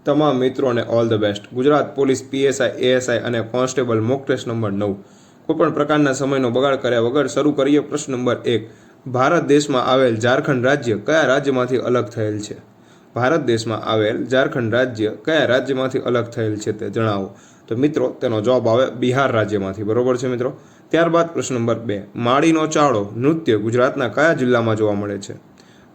તમામ મિત્રોને all the best. Gujarat police PSI ASI અને કોન્સ્ટેબલ મોક ટેસ્ટ નંબર 9। કોઈપણ પ્રકારના સમયનો બગાડ કર્યા વગર શરૂ કરીએ। પ્રશ્ન નંબર 1। ભારત દેશમાં આવેલ ઝારખંડ રાજ્ય કયા રાજ્યમાંથી અલગ થયેલ છે? ભારત દેશમાં આવેલ ઝારખંડ રાજ્ય કયા રાજ્યમાંથી અલગ થયેલ છે તે જણાવો। તો મિત્રો તેનો જવાબ આવે બિહાર રાજ્યમાંથી। બરોબર છે મિત્રો। ત્યારબાદ પ્રશ્ન નંબર 2। માળીનો ચાળો નૃત્ય ગુજરાતના કયા જિલ્લામાં જોવા મળે છે?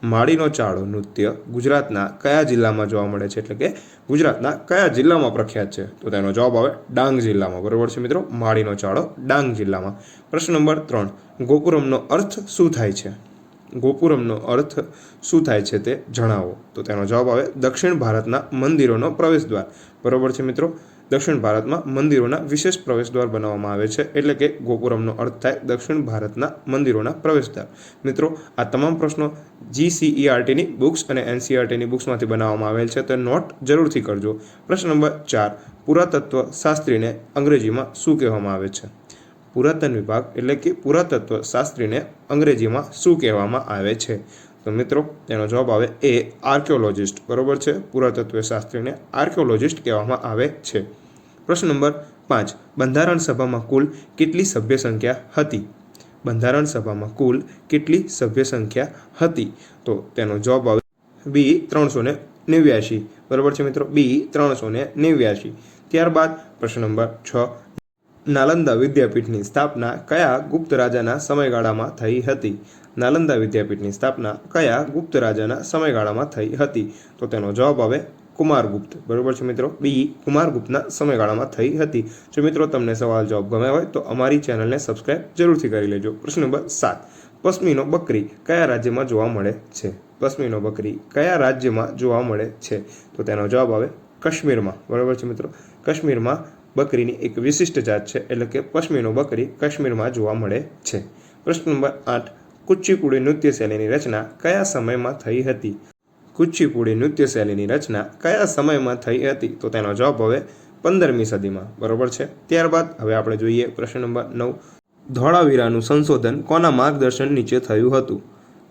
માળીનો ચાળો નૃત્ય ગુજરાતના કયા જિલ્લામાં જોવા મળે છે, એટલે કે ગુજરાતના કયા જિલ્લામાં પ્રખ્યાત છે? તો તેનો જવાબ આવે ડાંગ જિલ્લામાં। બરોબર છે મિત્રો। માળીનો ચાળો ડાંગ જિલ્લામાં। પ્રશ્ન નંબર 3। ગોપુરમનો અર્થ શું થાય છે? ગોપુરમનો અર્થ શું થાય છે તે જણાવો। તો તેનો જવાબ આવે દક્ષિણ ભારતના મંદિરોનો પ્રવેશદ્વાર। બરોબર છે મિત્રો। દક્ષિણ ભારતમાં મંદિરોના વિશેષ પ્રવેશદ્વાર બનાવવામાં આવે છે, એટલે કે ગોપુરમનો અર્થ થાય દક્ષિણ ભારતના મંદિરોના પ્રવેશદ્વાર। મિત્રો આ તમામ પ્રશ્નો જીસીઈઆરટીની બુક્સ અને એનસીઈઆરટીની બુક્સમાંથી બનાવવામાં આવેલ છે, તો નોટ જરૂરથી કરજો। પ્રશ્ન નંબર 4। પુરાતત્વ શાસ્ત્રીને અંગ્રેજીમાં શું કહેવામાં આવે છે? પુરાતન વિભાગ એટલે કે પુરાતત્વ શાસ્ત્રીને અંગ્રેજીમાં શું કહેવામાં આવે છે? તો મિત્રો તેનો જવાબ આવે એ આર્કિયોલોજિસ્ટ। બરોબર છે। પુરાતત્વ શાસ્ત્રીને આર્કિયોલોજિસ્ટ કહેવામાં આવે છે। પ્રશ્ન નંબર 5। બંધારણ સભામાં કુલ કેટલી સભ્ય સંખ્યા હતી? બંધારણ સભામાં કુલ કેટલી સભ્ય સંખ્યા હતી? તો તેનો જવાબ આવે બી 389। બરોબર છે મિત્રો। બી 389। ત્યારબાદ પ્રશ્ન નંબર 6। નાલંદા વિદ્યાપીઠની સ્થાપના કયા ગુપ્ત રાજાના સમયગાળામાં થઈ હતી? નાલંદા વિદ્યાપીઠની સ્થાપના કયા ગુપ્ત રાજાના સમયગાળામાં થઈ હતી? તો તેનો જવાબ આવે કુમારગુપ્ત। બરોબર છે મિત્રો। બી કુમારગુપ્તના સમયગાળામાં થઈ હતી। જો મિત્રો તમને સવાલ જવાબ ગમ્યા હોય તો અમારી ચેનલને સબસ્ક્રાઇબ જરૂરથી કરી લેજો। પ્રશ્ન નંબર 7। પશ્મિનો બકરી કયા રાજ્યમાં જોવા મળે છે? પશ્મિનો બકરી કયા રાજ્યમાં જોવા મળે છે? તો તેનો જવાબ આવે કાશ્મીરમાં। બરોબર છે મિત્રો। કાશ્મીરમાં બકરીની એક વિશિષ્ટ જાત છે, એટલે કે પશ્મિનો બકરી કાશ્મીરમાં જોવા મળે છે। પ્રશ્ન નંબર 8। કુચીપુડી નૃત્ય શૈલીની રચના કયા સમયમાં થઈ હતી? કુચીપુડી નૃત્ય શૈલીની રચના કયા સમયમાં થઈ હતી? તો તેનો જવાબ હવે 15મી સદીમાં। બરોબર છે। ત્યારબાદ હવે આપણે જોઈએ પ્રશ્ન નંબર 9। ધોળાવીરાનું સંશોધન કોના માર્ગદર્શન નીચે થયું હતું?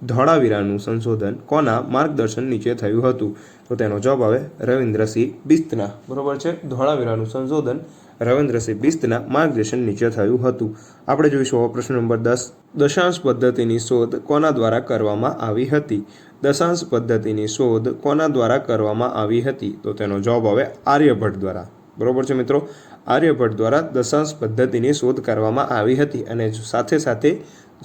ધોળાવીરાનું સંશોધન કોના માર્ગદર્શન નીચે થયું હતું? તો તેનો જવાબ આવે રવિન્દ્રસિંહ બિસ્તના। બરોબર છે। ધોળાવીરાનું સંશોધન રવિન્દ્રસિંહ બિસ્તના માર્ગદર્શન નીચે થયું હતું। આપણે જોઈશું પ્રશ્ન નંબર 10। દશાંશ પદ્ધતિની શોધ કોના દ્વારા કરવામાં આવી હતી? દશાંશ પદ્ધતિની શોધ કોના દ્વારા કરવામાં આવી હતી? તો તેનો જવાબ આવે આર્યભટ્ટ દ્વારા। બરોબર છે મિત્રો। આર્યભટ્ટ દ્વારા દશાંશ પદ્ધતિની શોધ કરવામાં આવી હતી, અને સાથે સાથે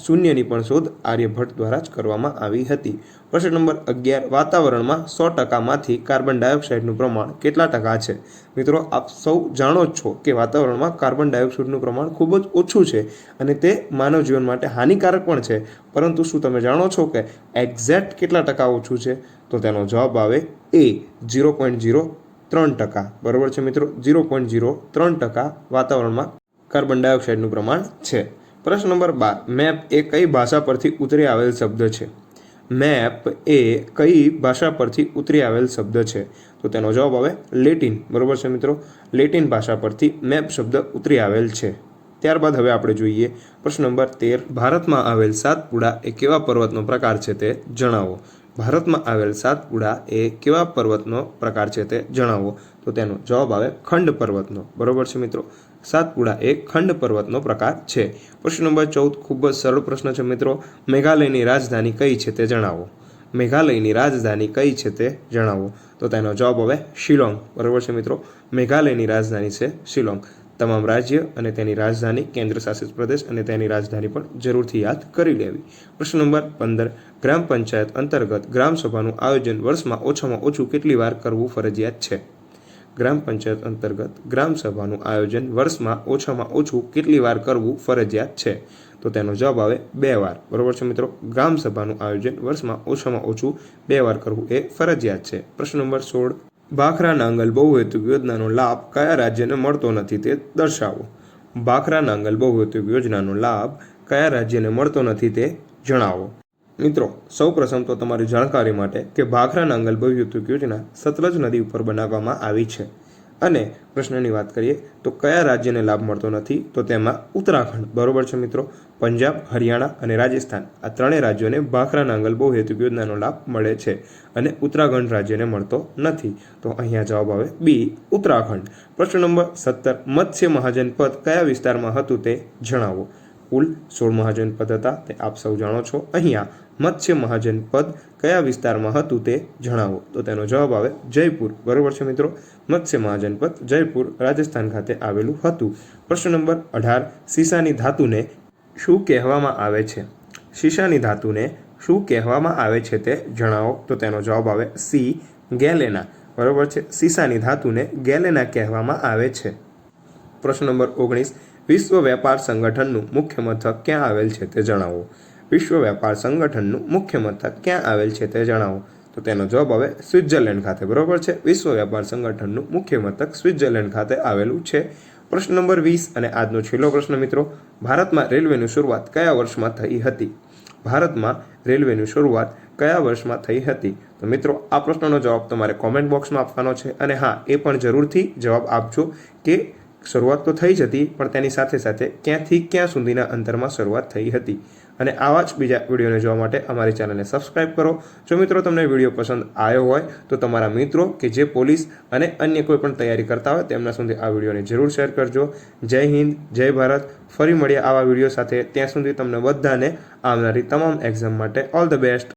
શૂન્યની પણ શોધ આર્યભટ્ટ દ્વારા જ કરવામાં આવી હતી। પ્રશ્ન નંબર 11। વાતાવરણમાં 100%માંથી કાર્બન ડાયોક્સાઇડનું પ્રમાણ કેટલા ટકા છે? મિત્રો આપ સૌ જાણો જ છો કે વાતાવરણમાં કાર્બન ડાયોક્સાઇડનું પ્રમાણ ખૂબ જ ઓછું છે, અને તે માનવ જીવન માટે હાનિકારક પણ છે, પરંતુ શું તમે જાણો છો કે એક્ઝેક્ટ કેટલા ટકા ઓછું છે? તો તેનો જવાબ આવે એ 0.03%। બરોબર છે મિત્રો। 0.03% વાતાવરણમાં કાર્બન ડાયોક્સાઇડનું પ્રમાણ છે। પ્રશ્ન નંબર 12। મેપ એ કઈ ભાષા પરથી ઉતરી આવેલ શબ્દ છે? મેપ એ કઈ ભાષા પરથી ઉતરી આવેલ શબ્દ છે? તો તેનો જવાબ આવે લેટિન। બરોબર છે મિત્રો। લેટિન ભાષા પરથી મેપ શબ્દ ઉતરી આવેલ છે। ત્યારબાદ હવે આપણે જોઈએ પ્રશ્ન નંબર 13। ભારતમાં આવેલ સાતપુડા એ કેવા પર્વતનો પ્રકાર છે તે જણાવો। ભારતમાં આવેલ સાતપુડા એ કેવા પર્વતનો પ્રકાર છે તે જણાવો। તો તેનો જવાબ આવે ખંડ પર્વતનો। બરોબર છે મિત્રો। સાતપુડા એ ખંડ પર્વતનો પ્રકાર છે। પ્રશ્ન નંબર 14 ખૂબ જ સરળ પ્રશ્ન છે મિત્રો। મેઘાલયની રાજધાની કઈ છે તે જણાવો। મેઘાલયની રાજધાની કઈ છે તે જણાવો। તો તેનો જવાબ આવે શિલોંગ। બરોબર છે મિત્રો। મેઘાલયની રાજધાની છે શિલોંગ। તમામ રાજ્ય અને તેની રાજધાની, કેન્દ્ર શાસિત પ્રદેશ અને તેની રાજધાની પણ જરૂરથી યાદ કરી લેવી। પ્રશ્ન નંબર 15। ગ્રામ પંચાયત અંતર્ગત ગ્રામ સભાનું આયોજન વર્ષમાં ઓછામાં ઓછું કેટલી વાર કરવું ફરજિયાત છે? ગ્રામ પંચાયત અંતર્ગત ગ્રામ સભાનું આયોજન વર્ષમાં ઓછામાં ઓછું કેટલી વાર કરવું ફરજિયાત છે? તો તેનો જવાબ આવે 2 વાર। બરોબર છે મિત્રો। ગ્રામ સભાનું આયોજન વર્ષમાં ઓછામાં ઓછું 2 વાર કરવું એ ફરજિયાત છે। પ્રશ્ન નંબર 16। ભાખરા નાંગલ બહુહેતુક યોજનાનો લાભ કયા રાજ્યને મળતો નથી તે દર્શાવો। ભાખરા નાંગલ બહુહેતુક યોજનાનો લાભ કયા રાજ્યને મળતો નથી તે જણાવો। મિત્રો સૌપ્રથમ તો તમારી જાણકારી માટે કે ભાખરા નાંગલ બહુહેતુક યોજના સતલજ નદી ઉપર બનાવવામાં આવી છે, અને પ્રશ્નની વાત કરીએ તો કયા રાજ્યને લાભ મળતો નથી? તો તેમાં ઉત્તરાખંડ। બરોબર છે મિત્રો। પંજાબ, હરિયાણા અને રાજસ્થાન આ ત્રણેય રાજ્યોને ભાખરા નાંગલ બહુહેતુક યોજનાનો લાભ મળે છે અને ઉત્તરાખંડ રાજ્યને મળતો નથી. તો અહીંયા જવાબ આવે બી ઉત્તરાખંડ. પ્રશ્ન નંબર 17 મત્સ્ય મહાજનપદ કયા વિસ્તારમાં હતું તે જણાવો. કુલ 16 મહાજનપદ હતા તે આપ સૌ જાણો છો. અહીંયા મત્સ્ય મહાજનપદ કયા વિસ્તારમાં હતું તે જણાવો. તો તેનો જવાબ આવે જયપુર. બરોબર છે મિત્રો. મત્સ્ય મહાજનપદ જયપુર રાજસ્થાન ખાતે આવેલું હતું. પ્રશ્ન નંબર 18 સીસાની ધાતુને શું કહેવામાં આવે છે? શીશાની ધાતુને શું કહેવામાં આવે છે તે જણાવો. તો તેનો જવાબ આવે સી ગેલેના. બરોબર છે. સીસાની ધાતુને ગેલેના કહેવામાં આવે છે. પ્રશ્ન નંબર 19 વિશ્વ વેપાર સંગઠનનું મુખ્ય મથક ક્યાં આવેલ છે તે જણાવો. વિશ્વ વેપાર સંગઠનનું મુખ્ય મથક ક્યાં આવેલ છે તે જણાવો. તો તેનો જવાબ આવે સ્વિટ્ઝરલેન્ડ ખાતે. બરોબર છે. વિશ્વ વેપાર સંગઠનનું મુખ્ય મથક સ્વિટ્ઝરલેન્ડ ખાતે આવેલું છે. પ્રશ્ન નંબર 20 અને આજનો છેલ્લો પ્રશ્ન મિત્રો. ભારતમાં રેલવેની શરૂઆત કયા વર્ષમાં થઈ હતી? ભારતમાં રેલવેની શરૂઆત કયા વર્ષમાં થઈ હતી? તો મિત્રો આ પ્રશ્નનો જવાબ તમારે કોમેન્ટ બોક્સમાં આપવાનો છે. અને હા, એ પણ જરૂરથી જવાબ આપજો કે શરૂઆત તો થઈ જ હતી પણ તેની સાથે સાથે ક્યાંથી ક્યાં સુધીના અંતરમાં શરૂઆત થઈ હતી. અને આવા જ બીજા વિડીયોને જોવા માટે અમારી ચેનલને સબસ્ક્રાઇબ કરો. જો મિત્રો તમને વિડીયો પસંદ આવ્યો હોય તો તમારા મિત્રો કે જે પોલીસ અને અન્ય કોઈ પણ તૈયારી કરતા હોય તેમના સુધી આ વિડીયોને જરૂર શેર કરજો. જય હિન્દ, જય ભારત. ફરી મળીએ આવા વિડીયો સાથે. ત્યાં સુધી તમને બધાને આવનારી તમામ એક્ઝામ માટે ઓલ ધ બેસ્ટ.